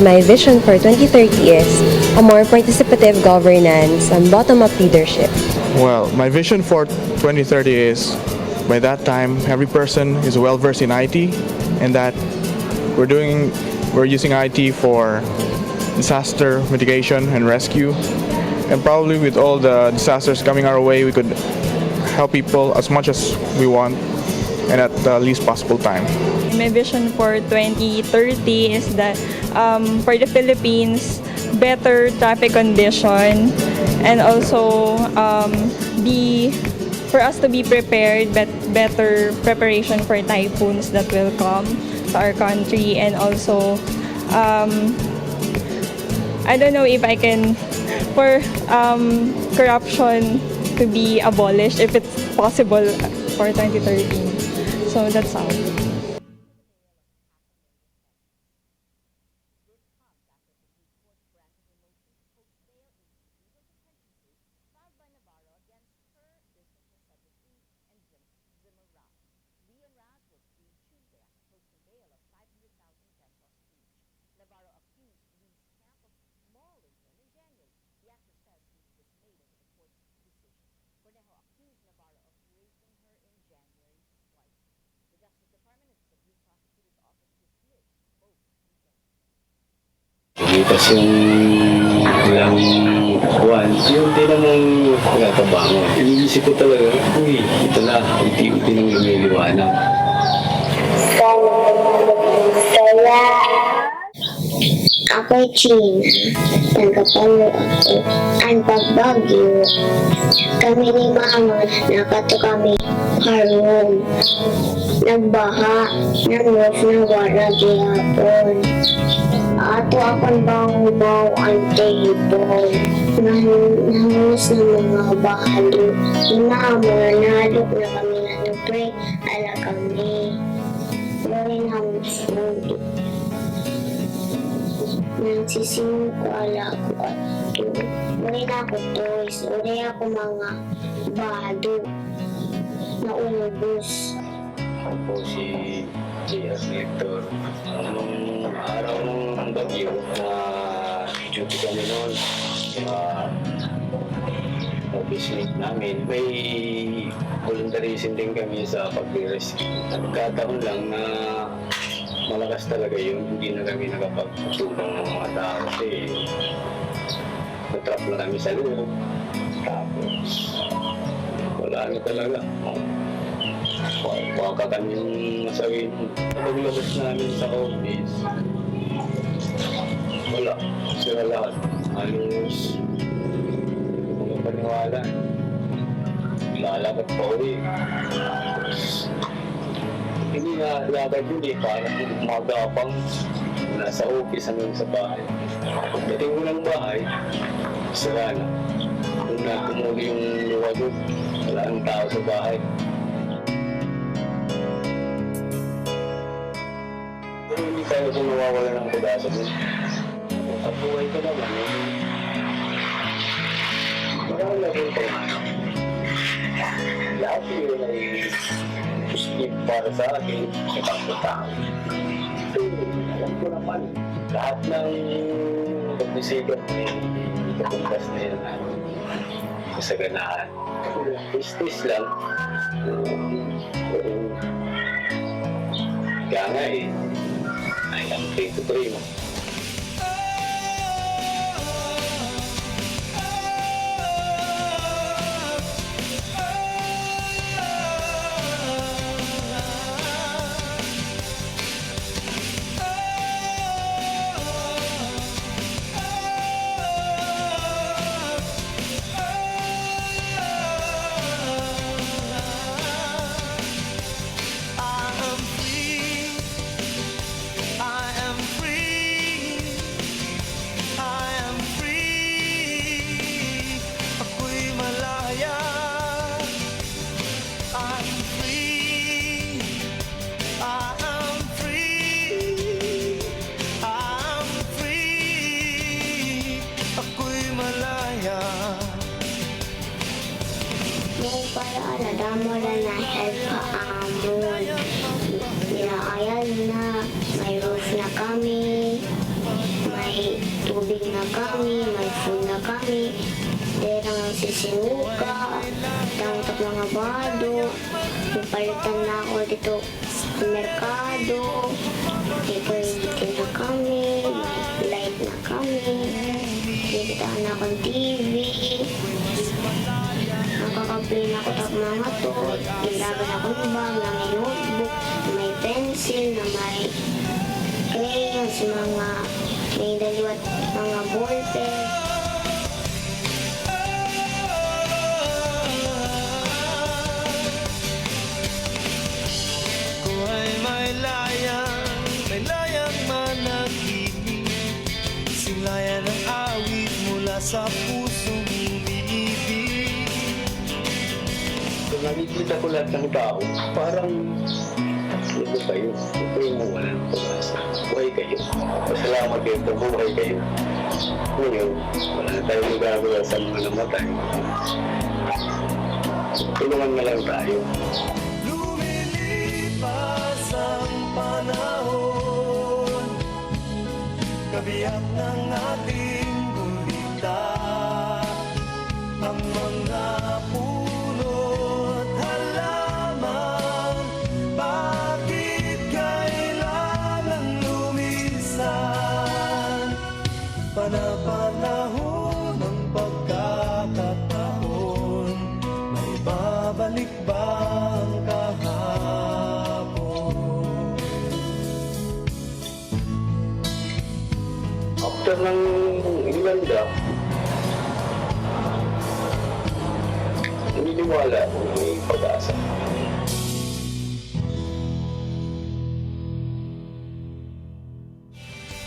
my vision for 2030 is a more participative governance and bottom-up leadership. Well, my vision for 2030 is by that time every person is well versed in IT and that we're using IT for disaster mitigation and rescue. And probably with all the disasters coming our way, we could help people as much as we want and at the least possible time. My vision for 2030 is that for the Philippines, better traffic condition and also for us to be prepared, but better preparation for typhoons that will come to our country, and also I don't know if I can for corruption to be abolished if it's possible for 2013. So that's all. Tapos yung ilang buwan, yung tinamang nagtabango. Iniisip ko talaga, uy, ito na, unti-unti nang lumiliwanag. Ako'y China. Nagkapalo ako. Ang pagbagyo. Kami ni Mama, nakato kami harong. Nagbaha. Nangos na wala gihapon. Ato akong bang ang table. Nahangos na mga bahalo. Inaamo na nalok na kami na nupre. Ala kami. Gawin hangos food. Nagsisingin ko ala ko at ito. Uri na ako toys. Uri ako mga bahalo na ulubos. Ako po si J.S. Lector. Nung araw ng bagyo na duty kami noon, office mate namin, may volunteerism din kami sa pag-rescue. Nagkataon lang na malakas talaga yun, hindi na kami nakapagtulong ng mga tao kasi natrap na kami sa loob. Tapos wala na talaga. Baka kami yung masawin. Paglabas namin sa office, wala. Sila lahat. Halos mga paniwala. Lalakad pa uwi. Hindi na lakad yun eh. Parang magapang nasa office hanggang sa bahay. Pagdating ko ng bahay, sira na. Kung natumuli yung luwag yun, wala ang tao sa bahay. Pero hindi tayo kung nawawala ng pag-asa dun. At buhay ko naman, marami na rin tayo. Lahat yun ay skip para sa akin, sa kapatang. So, alam ko naman, lahat ng pag-isigan ay kapuntas na yun na kasaganahan. Tis-tis lang. Kaya nga eh, I am free to dream. Nadamo na na-help kaamon. Nilaayan na, may roof na kami, may tubig na kami, may food na kami. Dahil lang nagsisinuka, tangtap mga bado. Pipalitan na ako dito sa merkado. Ipalitin na kami, may light na kami. Kikitaan na akong TV. Nakaka-play na ako tap mga to. Ginagawa akong bag na may notebook, may pencil, na may crayons, may daliwat, mga ballpen. Ay may layang managinig. Silayan ang awit mula sa pusong umiibig. Kung nakikita ko lahat ng tao, parang ito kayo. Ito yung wala ng pag-asa. Buhay kayo. Pasalamat kayo ito. Buhay kayo. Ngayon, wala na tayong magagawa sa mga namatay. Tulungan na lang tayo. Lumilipas ang panahon, kabiyak ng ating gulita. Ang mga puno't halaman, bakit kailangan lumisan? Panapanahon ng pagkakataon, may babalik ba ang kahapon? After ng Irlanda, naniniwala ako na may pag-asa.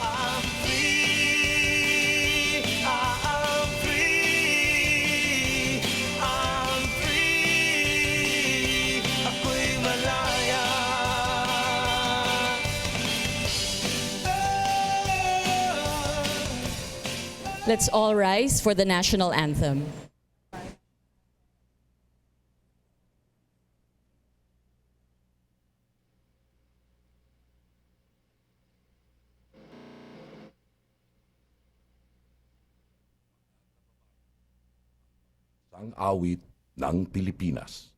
I'm free, I'm free, I'm free, ako'y malaya. Let's all rise for the national anthem. Ang awit ng Pilipinas.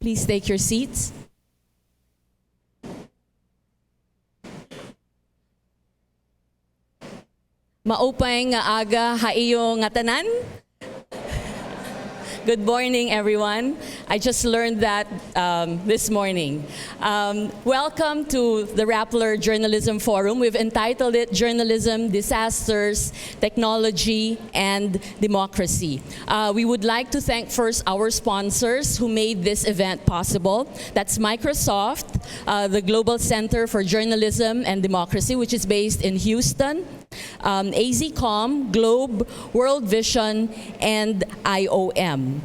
Please take your seats. Maupay nga aga haiyo nga tanan. Good morning, everyone. I just learned that this morning. Welcome to the Rappler Journalism Forum. We've entitled it Journalism, Disasters, Technology, and Democracy. We would like to thank first our sponsors who made this event possible. That's Microsoft, the Global Center for Journalism and Democracy, which is based in Houston, AZCOM, Globe, World Vision, and IOM.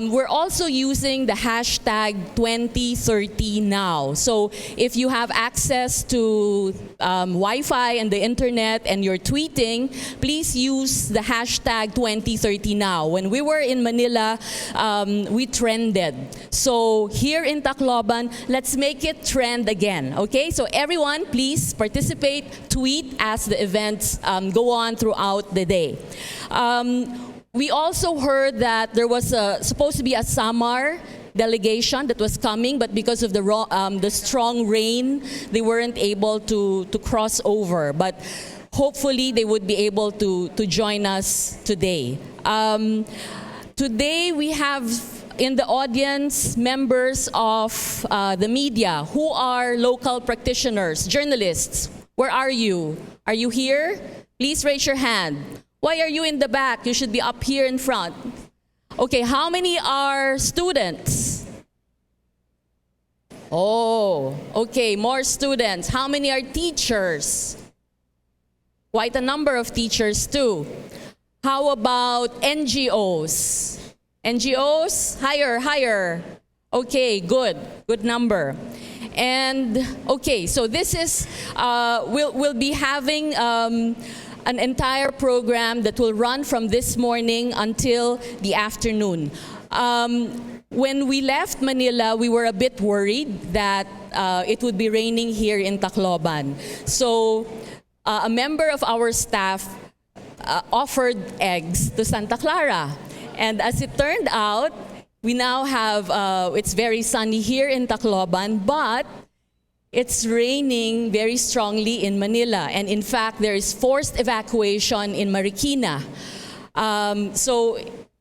We're also using the hashtag 2030now. So if you have access to Wi-Fi and the internet and you're tweeting, please use the hashtag 2030now. When we were in Manila, we trended. So here in Tacolban, let's make it trend again. Okay? So everyone, please participate, tweet as the events go on throughout the day. We also heard that there was supposed to be a Samar delegation that was coming, but because of the strong rain, they weren't able to cross over. But hopefully they would be able to join us today. Today we have in the audience members of the media who are local practitioners, journalists. Where are you? Are you here? Please raise your hand. Why are you in the back? You should be up here in front. Okay, how many are students? Oh, okay, more students. How many are teachers? Quite a number of teachers too. How about NGOs? NGOs? Higher. Okay, good number. And okay, so this is, we'll be having an entire program that will run from this morning until the afternoon. When we left Manila, we were a bit worried that it would be raining here in Tacolban. So a member of our staff offered eggs to Santa Clara. And as it turned out, we now have, it's very sunny here in Tacolban, but it's raining very strongly in Manila. And in fact, there is forced evacuation in Marikina. So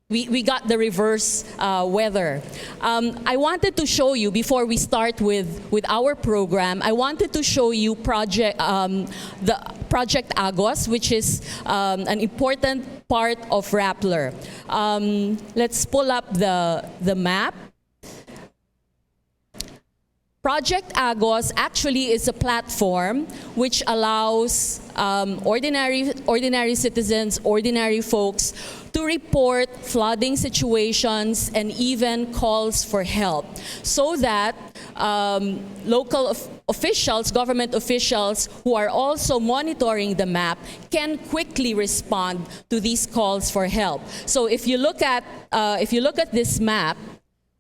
we got the reverse weather. I wanted to show you, before we start with our program, I wanted to show you the Project Agos, which is an important part of Rappler. Let's pull up the map. Project Agos actually is a platform which allows ordinary citizens, ordinary folks to report flooding situations and even calls for help, so that local officials, government officials who are also monitoring the map can quickly respond to these calls for help. So if you look at this map,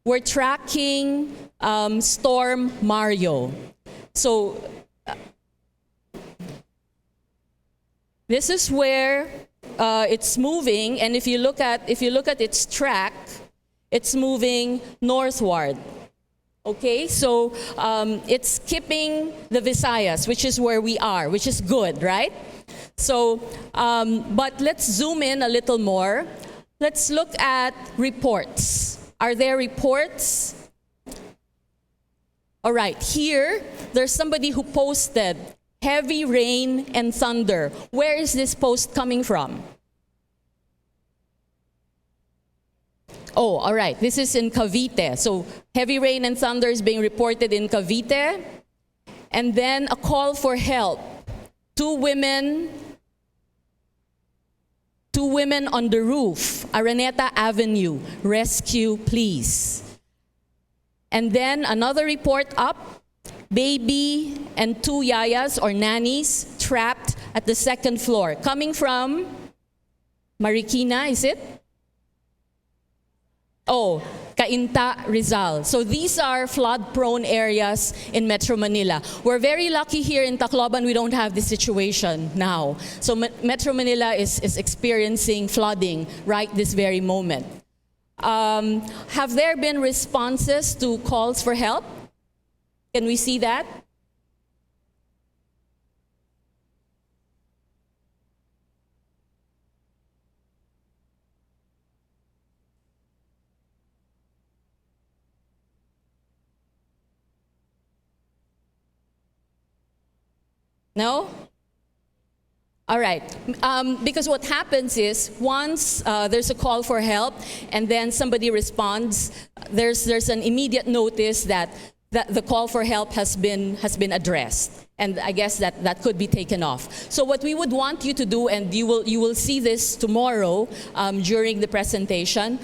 we're tracking Storm Mario. So this is where it's moving, and if you look at its track, it's moving northward. Okay, so it's skipping the Visayas, which is where we are, which is good, right? So, but let's zoom in a little more. Let's look at reports. Are there reports? All right, here, there's somebody who posted heavy rain and thunder. Where is this post coming from? Oh, all right, this is in Cavite. So heavy rain and thunder is being reported in Cavite. And then a call for help. Two women on the roof, Araneta Avenue, rescue please. And then another report up, baby and two yayas or nannies trapped at the second floor. Coming from Marikina, is it? Oh, Cainta, Rizal. So these are flood-prone areas in Metro Manila. We're very lucky here in Tacolban, we don't have this situation now. So Metro Manila is experiencing flooding right this very moment. Have there been responses to calls for help? Can we see that? No? All right, because what happens is once there's a call for help and then somebody responds, there's an immediate notice that the call for help has been addressed, and I guess that could be taken off. So what we would want you to do, and you will see this tomorrow during the presentation,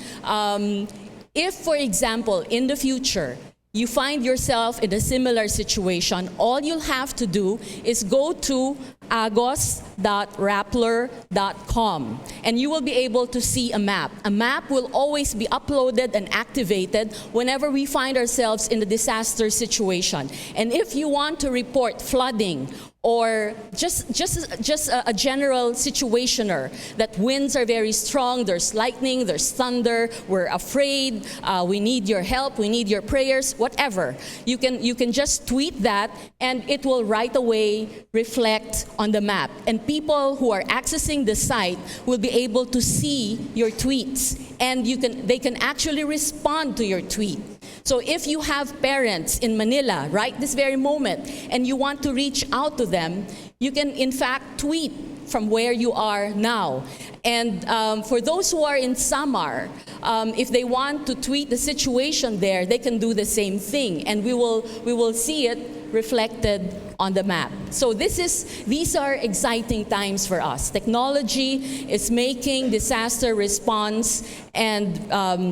if, for example, in the future you find yourself in a similar situation, all you'll have to do is go to agos.rappler.com and you will be able to see a map. A map will always be uploaded and activated whenever we find ourselves in a disaster situation. And if you want to report flooding or just a general situationer, that winds are very strong, there's lightning, there's thunder, we're afraid, we need your help, we need your prayers, whatever. You can just tweet that, and it will right away reflect on the map. And people who are accessing the site will be able to see your tweets, and they can actually respond to your tweet. So if you have parents in Manila right this very moment and you want to reach out to them, you can in fact tweet from where you are now. And for those who are in Samar, if they want to tweet the situation there, they can do the same thing, and we will see it reflected on the map. So these are exciting times for us. Technology is making disaster response and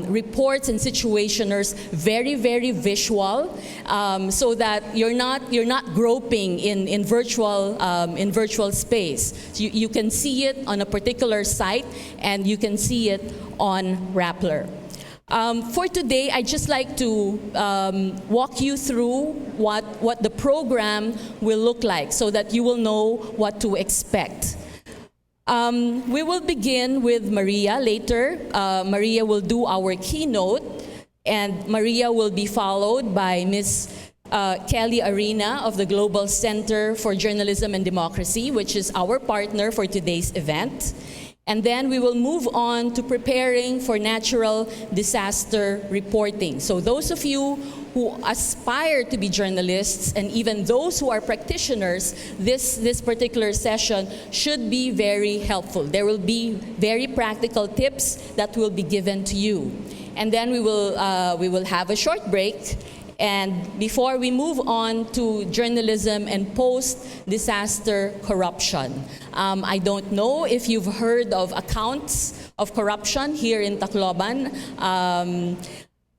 reports and situationers very, very visual, so that you're not groping in virtual space. So you can see it on a particular site, and you can see it on Rappler. For today, I'd just like to walk you through what the program will look like, so that you will know what to expect. We will begin with Maria later. Maria will do our keynote, and Maria will be followed by Ms. Kelly Arena of the Global Center for Journalism and Democracy, which is our partner for today's event. And then we will move on to preparing for natural disaster reporting. So those of you who aspire to be journalists, and even those who are practitioners, this particular session should be very helpful. There will be very practical tips that will be given to you. And then we will have a short break. And before we move on to journalism and post-disaster corruption, I don't know if you've heard of accounts of corruption here in Tacolban.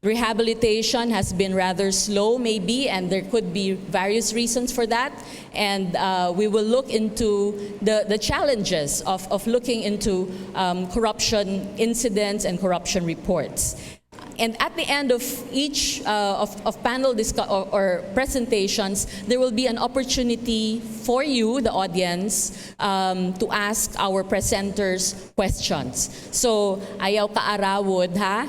Rehabilitation has been rather slow, maybe, and there could be various reasons for that. And we will look into the challenges of looking into corruption incidents and corruption reports. And at the end of each of panel or presentations, there will be an opportunity for you, the audience, to ask our presenters questions. So, ayaw ka-arawod, ha?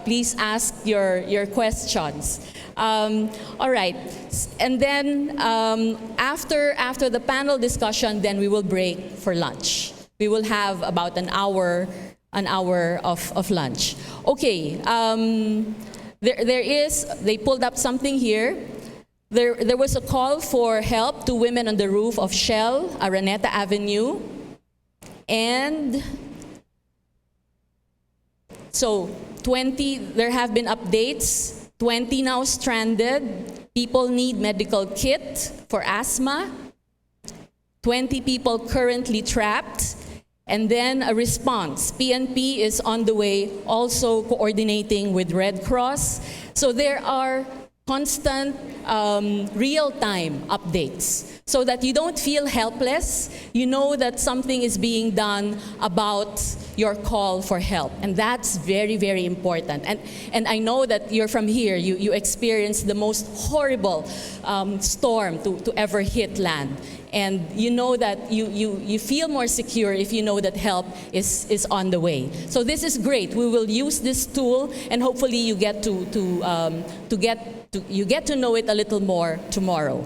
Please ask your questions. All right, and then after the panel discussion, then we will break for lunch. We will have about an hour of lunch. Okay, they pulled up something here. There was a call for help to women on the roof of Shell, Araneta Avenue. And so there have been updates, 20 now stranded. People need medical kit for asthma. 20 people currently trapped. And then a response. PNP is on the way, also coordinating with Red Cross. So there are constant real-time updates so that you don't feel helpless. You know that something is being done about your call for help. And that's very, very important. And I know that you're from here. You experienced the most horrible storm to ever hit land. And you know that you feel more secure if you know that help is on the way. So this is great. We will use this tool, and hopefully you get to know it a little more tomorrow.